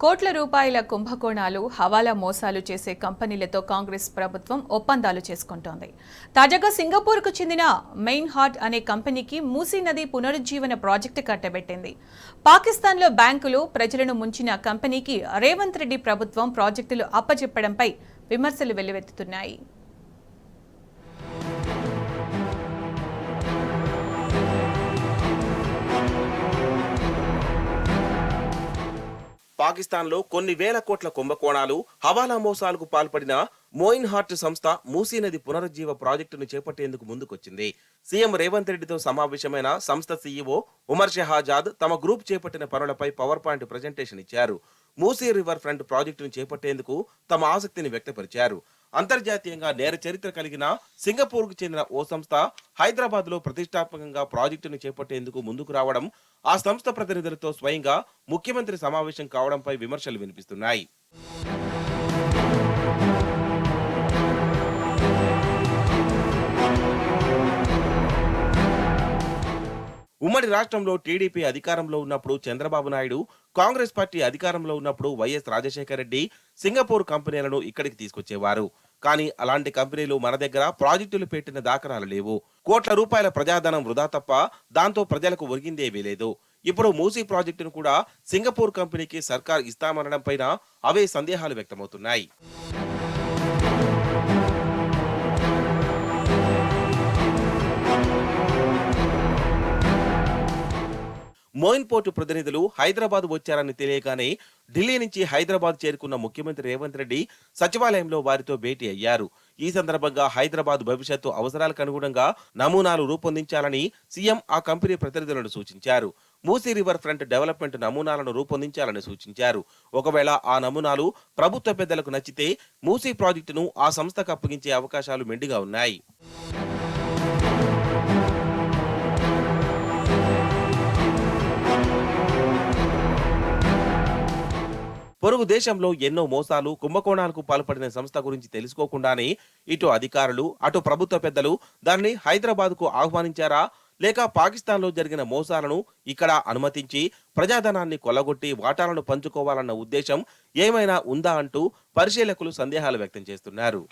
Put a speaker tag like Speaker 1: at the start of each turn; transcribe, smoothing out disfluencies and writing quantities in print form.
Speaker 1: కోట్ల రూపాయల కుంభకోణాలు, హవాలా మోసాలు చేసే కంపెనీలతో కాంగ్రెస్ ప్రభుత్వం ఒప్పందాలు చేసుకుంటోంది. తాజాగా సింగపూర్కు చెందిన మెయిన్ హార్ట్ అనే కంపెనీకి మూసీ నది పునరుజ్జీవన ప్రాజెక్టు కట్టబెట్టింది. పాకిస్తాన్లో బ్యాంకులు, ప్రజలను ముంచిన కంపెనీకి రేవంత్ రెడ్డి ప్రభుత్వం ప్రాజెక్టులు అప్పచెప్పడంపై విమర్శలు వెల్లువెత్తుతున్నాయి.
Speaker 2: పాకిస్తాన్లో కొన్ని వేల కోట్ల కుంభకోణాలు, హవాలా మోసాలకు పాల్పడిన మోయిన్ హార్ట్ సంస్థ మూసీ నది పునరుజ్జీవ ప్రాజెక్టును చేపట్టేందుకు ముందుకొచ్చింది. సీఎం రేవంత్ రెడ్డితో సమావేశమైన సంస్థ సీఈఓ ఉమర్ షెహాజాద్ తమ గ్రూప్ చేపట్టిన పనులపై పవర్ పాయింట్ ప్రజెంటేషన్ ఇచ్చారు. మూసీ రివర్ ఫ్రంట్ ప్రాజెక్టును చేపట్టేందుకు తమ ఆసక్తిని వ్యక్తపరిచారు. అంతర్జాతీయంగా నేర చరిత్ర కలిగిన సింగపూర్కు చెందిన ఓ సంస్థ హైదరాబాద్ లో ప్రతిష్టాత్మకంగా ప్రాజెక్టును చేపట్టేందుకు ముందుకు రావడం, ఆ సంస్థ ప్రతినిధులతో స్వయంగా ముఖ్యమంత్రి సమావేశం కావడంపై విమర్శలు వినిపిస్తున్నాయి. ఉమ్మడి రాష్ట్రంలో టీడీపీ అధికారంలో ఉన్నప్పుడు చంద్రబాబు నాయుడు, కాంగ్రెస్ పార్టీ అధికారంలో ఉన్నప్పుడు వైఎస్ రాజశేఖర రెడ్డి సింగపూర్ కంపెనీలను ఇక్కడికి తీసుకొచ్చేవారు. కానీ అలాంటి కంపెనీలు మన దగ్గర ప్రాజెక్టులు పెట్టిన దాఖలాలు లేవు. కోట్ల రూపాయల ప్రజాధనం వృధా తప్ప దాంతో ప్రజలకు ఒరిగిందేమీ లేదు. ఇప్పుడు మూసీ ప్రాజెక్టును కూడా సింగపూర్ కంపెనీకి సర్కార్ ఇస్తామనడం పైన అవే సందేహాలు వ్యక్తమవుతున్నాయి. మోయిన్ పోర్టు ప్రతినిధులు హైదరాబాద్ వచ్చారని తెలియగానే ఢిల్లీ నుంచి హైదరాబాద్ చేరుకున్న ముఖ్యమంత్రి రేవంత్ రెడ్డి సచివాలయంలో వారితో భేటీ అయ్యారు. ఈ సందర్భంగా హైదరాబాద్ భవిష్యత్తు అవసరాలకు అనుగుణంగా నమూనాలు రూపొందించాలని సీఎం ఆ కంపెనీ ప్రతినిధులను సూచించారు. మూసీ రివర్ ఫ్రంట్ డెవలప్మెంట్ నమూనాలను రూపొందించాలని సూచించారు. ఒకవేళ ఆ నమూనాలు ప్రభుత్వ పెద్దలకు నచ్చితే మూసీ ప్రాజెక్టును ఆ సంస్థకు అప్పగించే అవకాశాలు మెండుగా ఉన్నాయి. పొరుగు దేశంలో ఎన్నో మోసాలు, కుంభకోణాలకు పాల్పడిన సంస్థ గురించి తెలుసుకోకుండానే ఇటు అధికారులు, అటు ప్రభుత్వ పెద్దలు దానిని హైదరాబాద్కు ఆహ్వానించారా, లేక పాకిస్తాన్లో జరిగిన మోసాలను ఇక్కడ అనుమతించి ప్రజాధనాన్ని కొల్లగొట్టి వాటాలను పంచుకోవాలన్న ఉద్దేశం ఏమైనా ఉందా అంటూ పరిశీలకులు సందేహాలు వ్యక్తం చేస్తున్నారు.